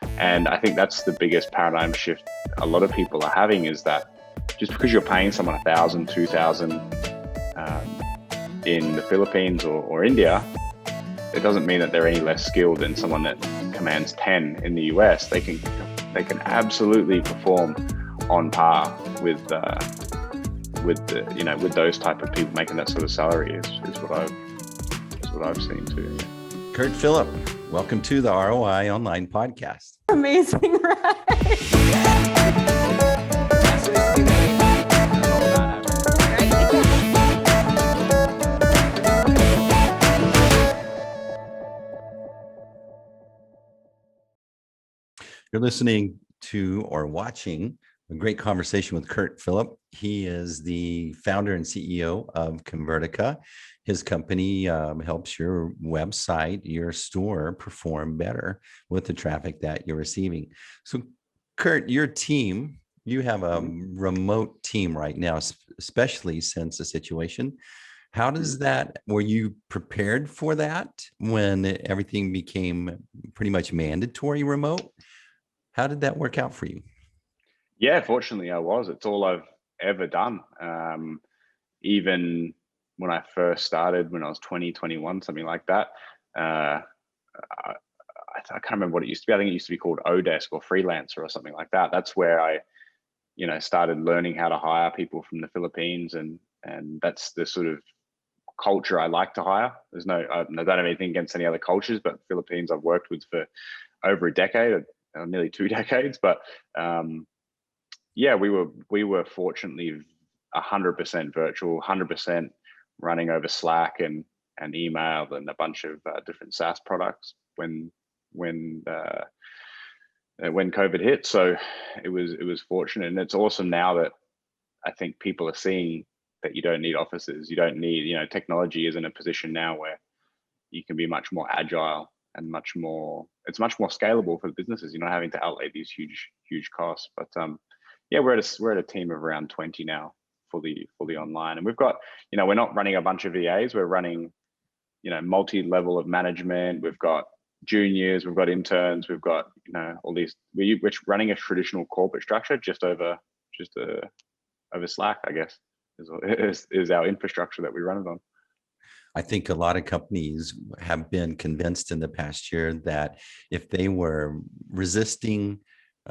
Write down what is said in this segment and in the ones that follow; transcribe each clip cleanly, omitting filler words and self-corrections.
And I think that's the biggest paradigm shift a lot of people are having, is that just because you're paying someone 1,000, 2,000 in the Philippines or India, it doesn't mean that they're any less skilled than someone that commands 10 in the US. They can absolutely perform on par with those type of people. Making that sort of salary is what I've seen too. Yeah. Kurt Phillip, welcome to the ROI Online Podcast. Amazing, right? You're listening to or watching a great conversation with Kurt Phillip. He is the founder and CEO of Convertica. His company helps your website, your store perform better with the traffic that you're receiving. So, Kurt, your team, you have a remote team right now, especially since the situation. How does that, were you prepared for that when everything became pretty much mandatory remote? How did that work out for you? Yeah, fortunately I was. It's all I've ever done. Even when I first started, when I was 20, 21, something like that, I can't remember what it used to be. I think it used to be called Odesk or Freelancer or something like that. That's where I, started learning how to hire people from the Philippines, and that's the sort of culture I like to hire. I don't have anything against any other cultures, but Philippines I've worked with for over a decade, nearly 2 decades. But we were fortunately 100% virtual, 100% running over Slack and email and a bunch of different SaaS products when COVID hit. So it was fortunate, and it's awesome now that I think people are seeing that you don't need offices. You don't need, technology is in a position now where you can be much more agile and it's much more scalable for the businesses. You're not having to outlay these huge costs. But we're at a team of around 20 now, fully online. And we've got, we're not running a bunch of VAs. We're running, multi-level of management. We've got juniors, we've got interns, we've got, all these, we're running a traditional corporate structure just over Slack, I guess, is our infrastructure that we run it on. I think a lot of companies have been convinced in the past year that if they were resisting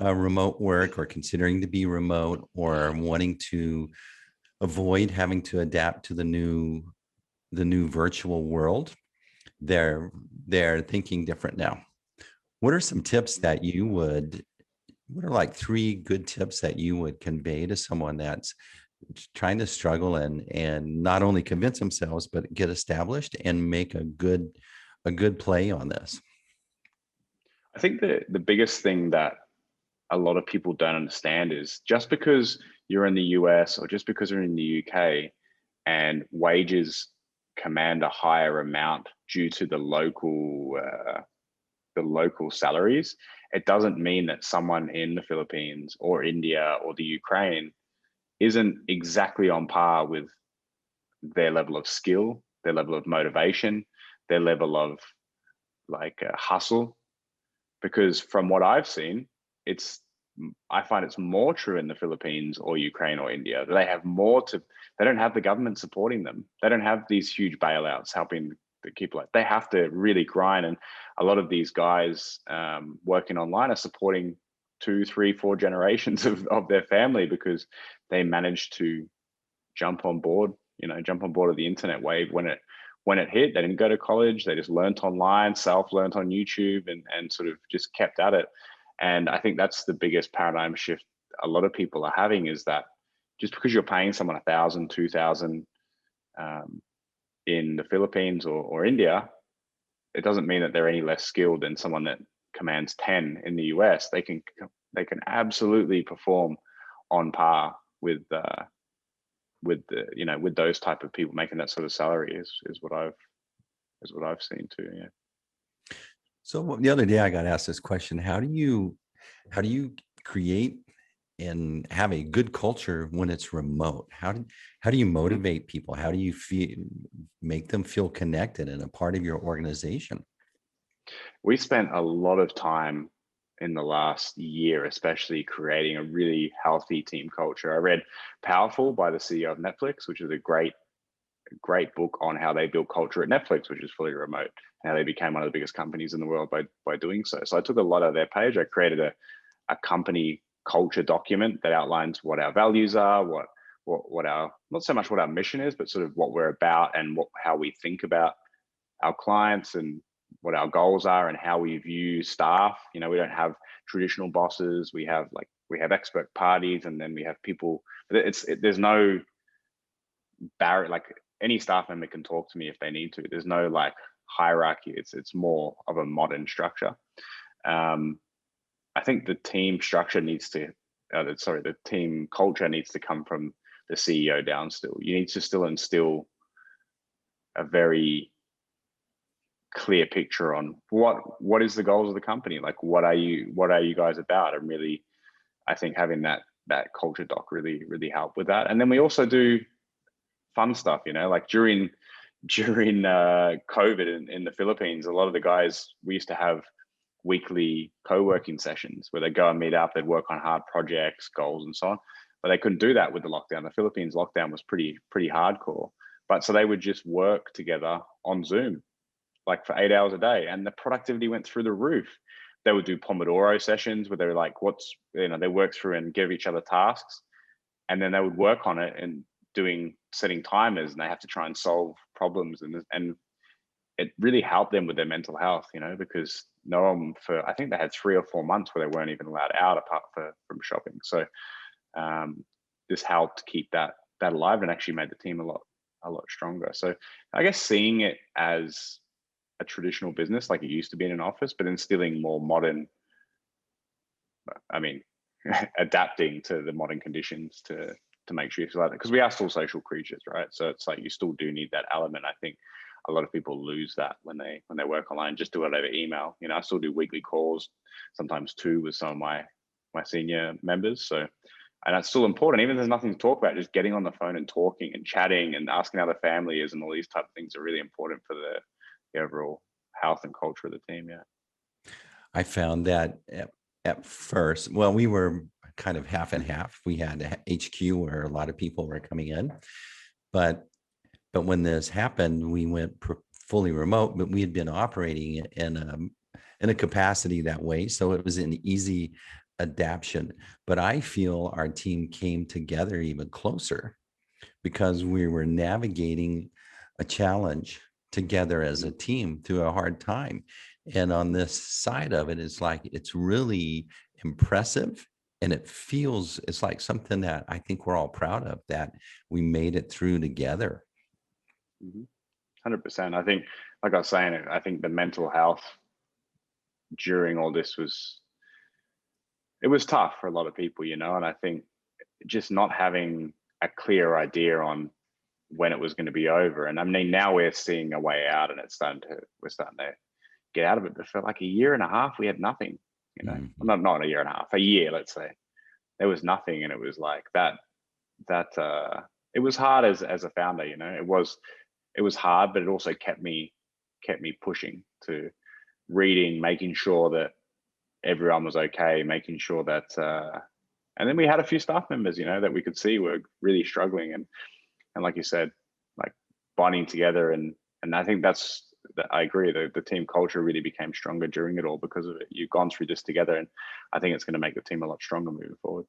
remote work or considering to be remote or wanting to avoid having to adapt to the new virtual world, they're thinking different now. What are some tips what are like 3 good tips that you would convey to someone that's trying to struggle and not only convince themselves, but get established and make a good play on this? I think the biggest thing that a lot of people don't understand is just because you're in the US or just because you're in the UK and wages command a higher amount due to the local salaries, it doesn't mean that someone in the Philippines or India or the Ukraine isn't exactly on par with their level of skill, their level of motivation, their level of hustle. Because from what I've seen, I find it's more true in the Philippines or Ukraine or India. They have they don't have the government supporting them. They don't have these huge bailouts helping the keep like. They have to really grind. And a lot of these guys working online are supporting 2, 3, 4 generations of their family because they managed to jump on board of the internet wave when it hit. They didn't go to college. They just learned online, self-learned on YouTube and sort of just kept at it. And I think that's the biggest paradigm shift a lot of people are having, is that just because you're paying someone 1,000, 2,000 in the Philippines or India, it doesn't mean that they're any less skilled than someone that commands 10 in the US. They can absolutely perform on par with those type of people. Making that sort of salary is what I've seen too. Yeah. So the other day I got asked this question: How do you create and have a good culture when it's remote? How do you motivate people? How do you make them feel connected and a part of your organization? We spent a lot of time in the last year, especially creating a really healthy team culture. I read Powerful by the CEO of Netflix, which is a great book on how they built culture at Netflix, which is fully remote, and how they became one of the biggest companies in the world by doing so. So I took a lot of their page. I created a company culture document that outlines what our values are, what our, not so much what our mission is, but sort of what we're about and how we think about our clients and what our goals are and how we view staff. We don't have traditional bosses. We have expert parties, and then we have people. There's no barrier. Like, any staff member can talk to me if they need to. There's no like hierarchy. It's more of a modern structure. I think the team structure needs to, the team culture needs to come from the CEO down still. You need to still instill a very clear picture on what is the goals of the company. Like, what are you guys about? And really, I think having that culture doc really helped with that. And then we also do fun stuff, like during COVID in the Philippines, a lot of the guys, we used to have weekly co-working sessions where they go and meet up, they'd work on hard projects, goals, and so on. But they couldn't do that with the lockdown. The Philippines lockdown was pretty hardcore. But so they would just work together on Zoom, like for 8 hours a day, and the productivity went through the roof. They would do Pomodoro sessions where they were like, they work through and give each other tasks, and then they would work on it and setting timers, and they have to try and solve problems, and it really helped them with their mental health, because I think they had 3 or 4 months where they weren't even allowed out apart from shopping. So this helped keep that alive and actually made the team a lot stronger. So I guess seeing it as a traditional business like it used to be in an office, but instilling more modern, adapting to the modern conditions to make sure you feel like that, because we are still social creatures, right? So it's like you still do need that element. I think a lot of people lose that when they work online, just do it over email. I still do weekly calls, sometimes 2 with some of my senior members. So, and that's still important, even if there's nothing to talk about. Just getting on the phone and talking and chatting and asking how the family is and all these type of things are really important for the overall health and culture of the team. Yeah, I found that at first, well, we were kind of half and half. We had a HQ where a lot of people were coming in, but when this happened, we went fully remote. But we had been operating in a capacity that way, so it was an easy adaptation. But I feel our team came together even closer because we were navigating a challenge together as a team through a hard time. And on this side of it, it's really impressive. And it's like something that I think we're all proud of, that we made it through together. 100%. I think, like I was saying, I think the mental health during all this was tough for a lot of people, and I think just not having a clear idea on when it was going to be over. And I mean, now we're seeing a way out, and we're starting to get out of it. But for like a year and a half, we had nothing, not a year and a half, a year, let's say, there was nothing. And it was like that it was hard as a founder, it was hard, but it also kept me pushing to reading, making sure that everyone was okay, making sure that, and then we had a few staff members, that we could see were really struggling. And like you said, like bonding together. And I think I agree. The team culture really became stronger during it all because of it. You've gone through this together, and I think it's going to make the team a lot stronger moving forward.